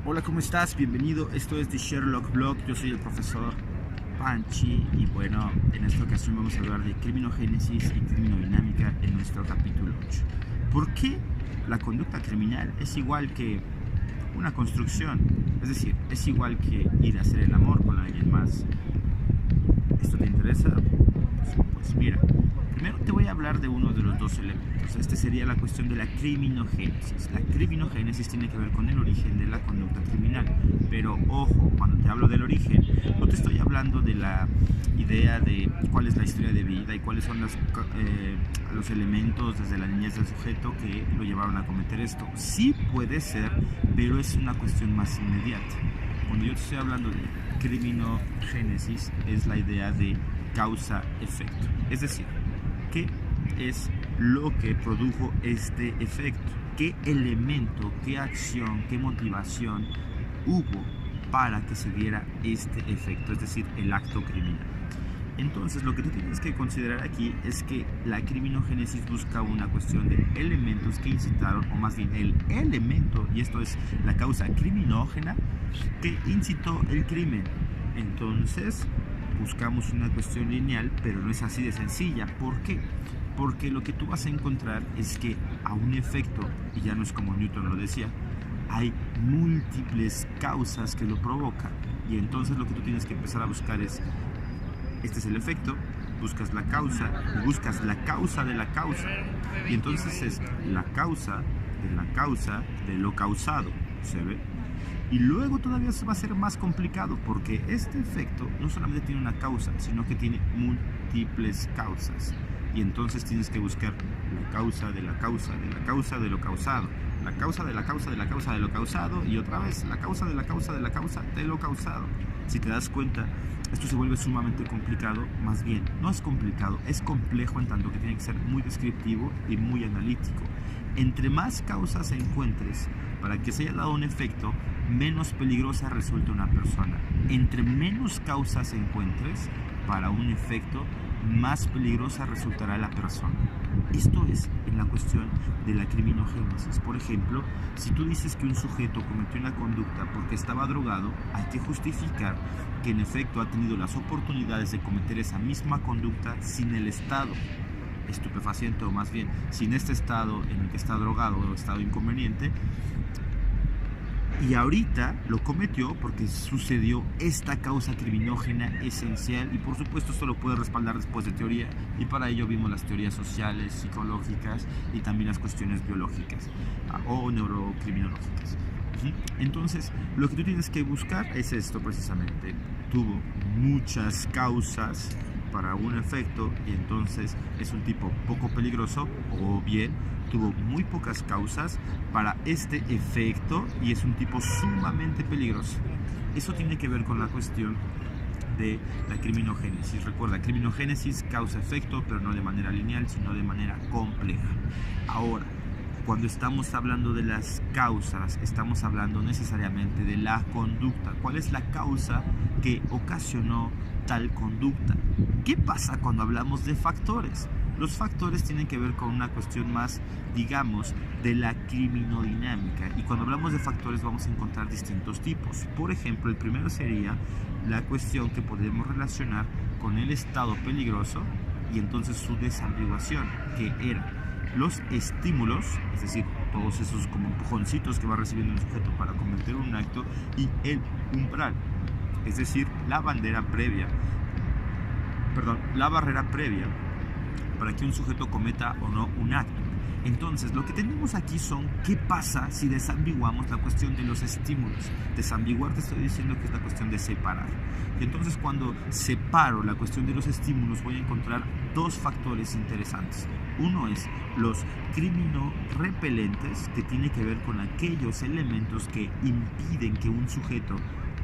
Hola, ¿cómo estás? Bienvenido. Esto es The Sherlock Blog. Yo soy el profesor Panchi y bueno, en esta ocasión vamos a hablar de criminogénesis y criminodinámica en nuestro capítulo 8. ¿Por qué la conducta criminal es igual que una construcción? Es decir, es igual que ir a hacer el amor con alguien más. ¿Esto te interesa? Pues mira, primero te voy a hablar de uno de los dos elementos. Este sería la cuestión de la criminogénesis. La criminogénesis tiene que ver con el origen de la conducta criminal. Pero ojo, cuando te hablo del origen, no te estoy hablando de la idea de cuál es la historia de vida y cuáles son los elementos desde la niñez del sujeto que lo llevaron a cometer esto. Sí puede ser, pero es una cuestión más inmediata. Cuando yo te estoy hablando de criminogénesis, es la idea de causa-efecto. Es decir, ¿qué es lo que produjo este efecto? ¿Qué elemento, qué acción, qué motivación hubo para que se diera este efecto? Es decir, el acto criminal. Entonces, lo que tú tienes que considerar aquí es que la criminogénesis busca una cuestión de elementos que incitaron, o más bien el elemento, y esto es la causa criminógena, que incitó el crimen. Entonces, buscamos una cuestión lineal, pero no es así de sencilla. ¿Por qué? Porque lo que tú vas a encontrar es que a un efecto, y ya no es como Newton lo decía, hay múltiples causas que lo provocan. Y entonces lo que tú tienes que empezar a buscar es, este es el efecto, buscas la causa y buscas la causa de la causa. Y entonces es la causa de lo causado, ¿se ve? Y luego todavía se va a hacer más complicado porque este efecto no solamente tiene una causa, sino que tiene múltiples causas. Y entonces tienes que buscar la causa de la causa de la causa de lo causado, la causa de la causa de la causa de lo causado y otra vez la causa de la causa de la causa de lo causado. Si te das cuenta, esto se vuelve sumamente complicado, más bien, no es complicado, es complejo en tanto que tiene que ser muy descriptivo y muy analítico. Entre más causas encuentres para que se haya dado un efecto, menos peligrosa resulta una persona. Entre menos causas encuentres para un efecto, más peligrosa resultará la persona. Esto es en la cuestión de la criminogénesis. Por ejemplo, si tú dices que un sujeto cometió una conducta porque estaba drogado, hay que justificar que en efecto ha tenido las oportunidades de cometer esa misma conducta sin el estado estupefaciente, o más bien sin este estado en el que está drogado o estado inconveniente, y ahorita lo cometió porque sucedió esta causa criminógena esencial. Y por supuesto esto lo puede respaldar después de teoría, y para ello vimos las teorías sociales, psicológicas y también las cuestiones biológicas o neurocriminológicas. Entonces lo que tú tienes que buscar es esto precisamente: tuvo muchas causas para un efecto y entonces es un tipo poco peligroso, o bien tuvo muy pocas causas para este efecto y es un tipo sumamente peligroso. Eso tiene que ver con la cuestión de la criminogénesis. Recuerda, criminogénesis causa-efecto, pero no de manera lineal, sino de manera compleja. Ahora, cuando estamos hablando de las causas, estamos hablando necesariamente de la conducta. ¿Cuál es la causa que ocasionó tal conducta? ¿Qué pasa cuando hablamos de factores? Los factores tienen que ver con una cuestión más, digamos, de la criminodinámica. Y cuando hablamos de factores vamos a encontrar distintos tipos. Por ejemplo, el primero sería la cuestión que podemos relacionar con el estado peligroso y entonces su desambiguación, que era los estímulos, es decir, todos esos como empujoncitos que va recibiendo el sujeto para cometer un acto, y el umbral, es decir, la barrera previa para que un sujeto cometa o no un acto. Entonces, lo que tenemos aquí son qué pasa si desambiguamos la cuestión de los estímulos. Desambiguar, te estoy diciendo que es la cuestión de separar. Y entonces, cuando separo la cuestión de los estímulos, voy a encontrar dos factores interesantes. Uno es los criminorepelentes, que tiene que ver con aquellos elementos que impiden que un sujeto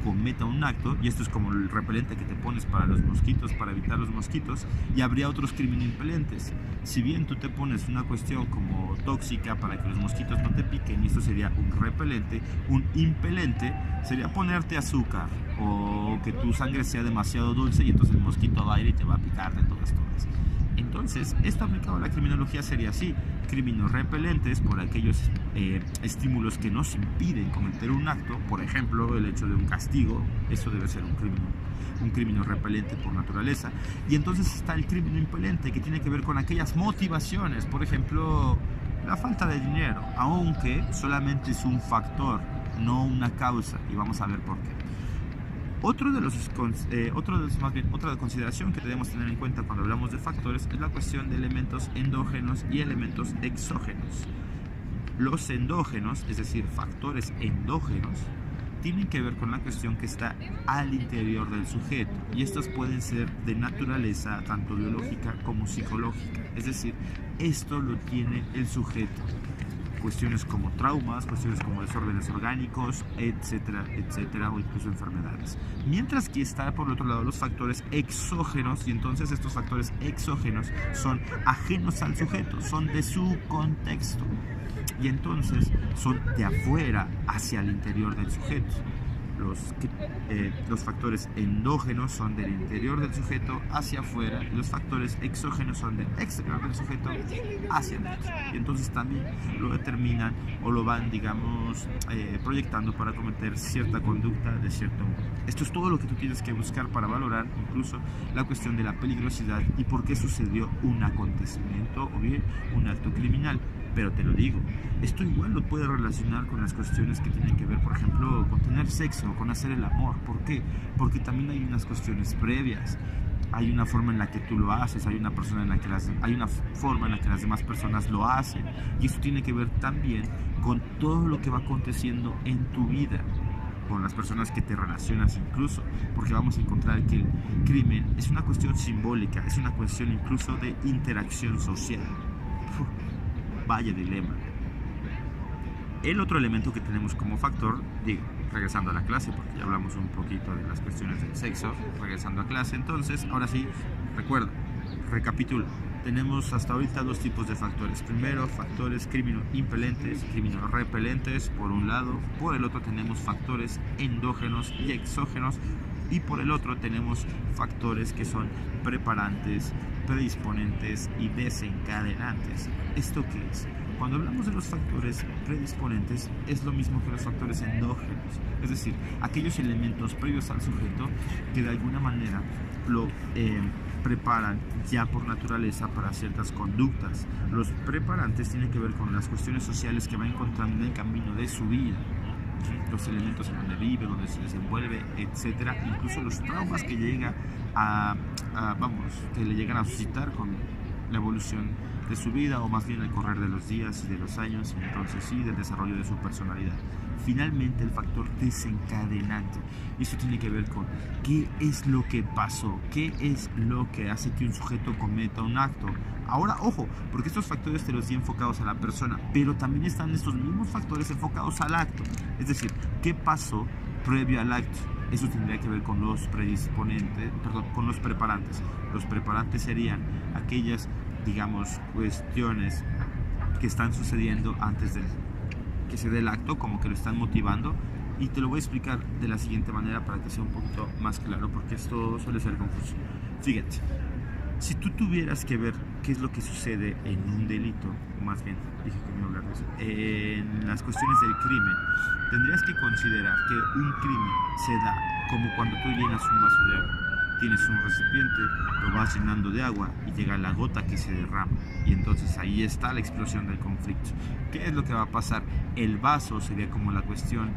cometa un acto, y esto es como el repelente que te pones para los mosquitos, para evitar los mosquitos, y habría otros criminopelentes. Si bien tú te pones una cuestión como tóxica para que los mosquitos no te piquen, y esto sería un repelente, un impelente sería ponerte azúcar o que tu sangre sea demasiado dulce y entonces el mosquito va a ir y te va a picar de todas. entonces, esto aplicado a la criminología sería así: crímenes repelentes por aquellos estímulos que nos impiden cometer un acto, por ejemplo, el hecho de un castigo, eso debe ser un crimen repelente por naturaleza. Y entonces está el crimen impelente, que tiene que ver con aquellas motivaciones, por ejemplo, la falta de dinero, aunque solamente es un factor, no una causa, y vamos a ver por qué. Otra consideración que debemos tener en cuenta cuando hablamos de factores es la cuestión de elementos endógenos y elementos exógenos. Los endógenos, es decir, factores endógenos, tienen que ver con la cuestión que está al interior del sujeto, y estos pueden ser de naturaleza tanto biológica como psicológica, es decir, esto lo tiene el sujeto. Cuestiones como traumas, cuestiones como desórdenes orgánicos, etcétera, etcétera, o incluso enfermedades. Mientras que está por el otro lado los factores exógenos, y entonces estos factores exógenos son ajenos al sujeto, son de su contexto, y entonces son de afuera hacia el interior del sujeto. Los factores endógenos son del interior del sujeto hacia afuera, y los factores exógenos son del exterior del sujeto hacia adentro. Y entonces también lo determinan o lo van, digamos, proyectando para cometer cierta conducta de cierto modo. Esto es todo lo que tú tienes que buscar para valorar incluso la cuestión de la peligrosidad y por qué sucedió un acontecimiento o bien un acto criminal. Pero te lo digo, esto igual lo puedes relacionar con las cuestiones que tienen que ver, por ejemplo, con tener sexo, con hacer el amor. ¿Por qué? Porque también hay unas cuestiones previas. Hay una forma en la que tú lo haces, hay una forma en la que las demás personas lo hacen. Y eso tiene que ver también con todo lo que va aconteciendo en tu vida, con las personas que te relacionas incluso, porque vamos a encontrar que el crimen es una cuestión simbólica, es una cuestión incluso de interacción social. Vaya dilema. El otro elemento que tenemos como factor, digo, regresando a la clase, porque ya hablamos un poquito de las cuestiones del sexo, regresando a clase, entonces, ahora sí, recapitulo. Tenemos hasta ahorita dos tipos de factores. Primero, factores crimino-impelentes, crimino-repelentes, por un lado. Por el otro tenemos factores endógenos y exógenos. Y por el otro tenemos factores que son preparantes, predisponentes y desencadenantes. ¿Esto qué es? Cuando hablamos de los factores predisponentes, es lo mismo que los factores endógenos, es decir, aquellos elementos previos al sujeto que de alguna manera lo preparan ya por naturaleza para ciertas conductas. Los preparantes tienen que ver con las cuestiones sociales que va encontrando en el camino de su vida, los elementos en donde vive, donde se desenvuelve, etcétera, incluso los traumas que llega que le llegan a suscitar con la evolución de su vida, o más bien el correr de los días y de los años, y entonces sí, del desarrollo de su personalidad. Finalmente, el factor desencadenante, eso tiene que ver con qué es lo que pasó, qué es lo que hace que un sujeto cometa un acto. Ahora, ojo, porque estos factores te los di enfocados a la persona, pero también están estos mismos factores enfocados al acto. Es decir, ¿qué pasó previo al acto? Eso tendría que ver con los con los preparantes. Los preparantes serían aquellas, digamos, cuestiones que están sucediendo antes de que se dé el acto, como que lo están motivando. Y te lo voy a explicar de la siguiente manera para que sea un poquito más claro, porque esto suele ser confuso. Fíjate, si tú tuvieras que ver qué es lo que sucede en un delito, o más bien, dije que me iba a hablar de eso, en las cuestiones del crimen, tendrías que considerar que un crimen se da como cuando tú llenas un vaso de agua. Tienes un recipiente, lo vas llenando de agua y llega la gota que se derrama, y entonces ahí está la explosión del conflicto. ¿Qué es lo que va a pasar? El vaso sería como la cuestión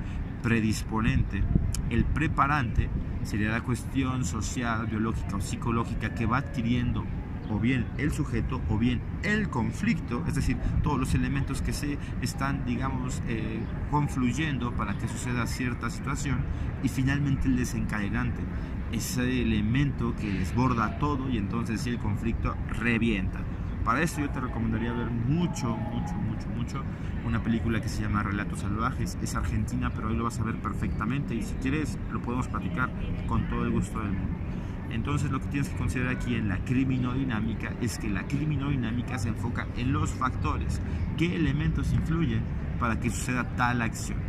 predisponente, el preparante sería la cuestión social, biológica o psicológica que va adquiriendo o bien el sujeto o bien el conflicto, es decir, todos los elementos que se están, digamos, confluyendo para que suceda cierta situación, y finalmente el desencadenante, ese elemento que desborda todo, y entonces el conflicto revienta. Para esto yo te recomendaría ver mucho una película que se llama Relatos Salvajes. Es argentina, pero ahí lo vas a ver perfectamente, y si quieres lo podemos platicar con todo el gusto del mundo. Entonces, lo que tienes que considerar aquí en la criminodinámica es que la criminodinámica se enfoca en los factores, qué elementos influyen para que suceda tal acción.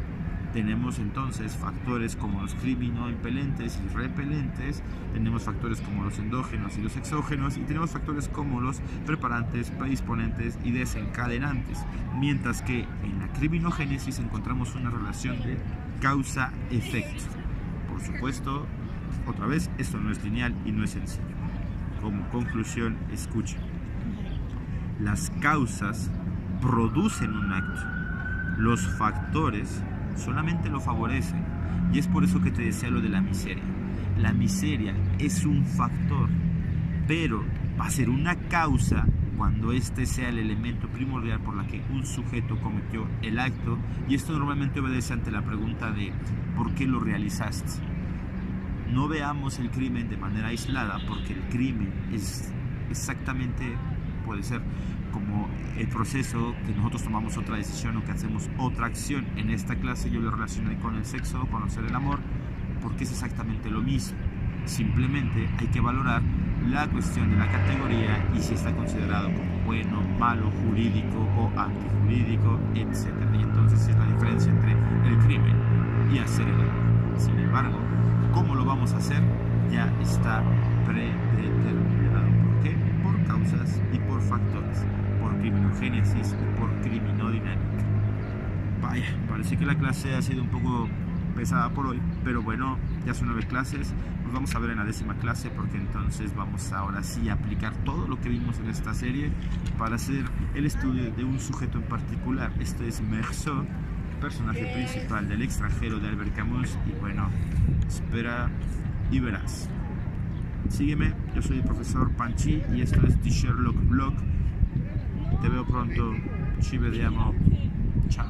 Tenemos entonces factores como los criminoimpelentes y repelentes, tenemos factores como los endógenos y los exógenos, y tenemos factores como los preparantes, predisponentes y desencadenantes, mientras que en la criminogénesis encontramos una relación de causa-efecto. Por supuesto, otra vez, esto no es lineal y no es sencillo. Como conclusión, escuchen. Las causas producen un acto. Los factores solamente lo favorecen. Y es por eso que te decía lo de la miseria. La miseria es un factor, pero va a ser una causa cuando este sea el elemento primordial por la que un sujeto cometió el acto. Y esto normalmente obedece ante la pregunta de ¿por qué lo realizaste? No veamos el crimen de manera aislada, porque el crimen es exactamente, puede ser como el proceso que nosotros tomamos otra decisión o que hacemos otra acción. En esta clase yo lo relacioné con el sexo, conocer el amor, porque es exactamente lo mismo. Simplemente hay que valorar la cuestión de la categoría y si está considerado como bueno, malo, jurídico o antijurídico, etc. Y entonces es la diferencia entre el crimen y hacer el amor. Sin embargo, ¿cómo lo vamos a hacer? Ya está predeterminado. ¿Por qué? Por causas y por factores, por criminogénesis y por criminodinámica. Vaya, parece que la clase ha sido un poco pesada por hoy, pero bueno, ya son 9 clases, nos vamos a ver en la 10ª clase, porque entonces vamos ahora sí a aplicar todo lo que vimos en esta serie para hacer el estudio de un sujeto en particular. Esto es Meursault, personaje principal del Extranjero de Albert Camus, y bueno, espera y verás. Sígueme, yo soy el profesor Panchi y esto es The Sherlock Blog. Te veo pronto, ci vediamo, chao.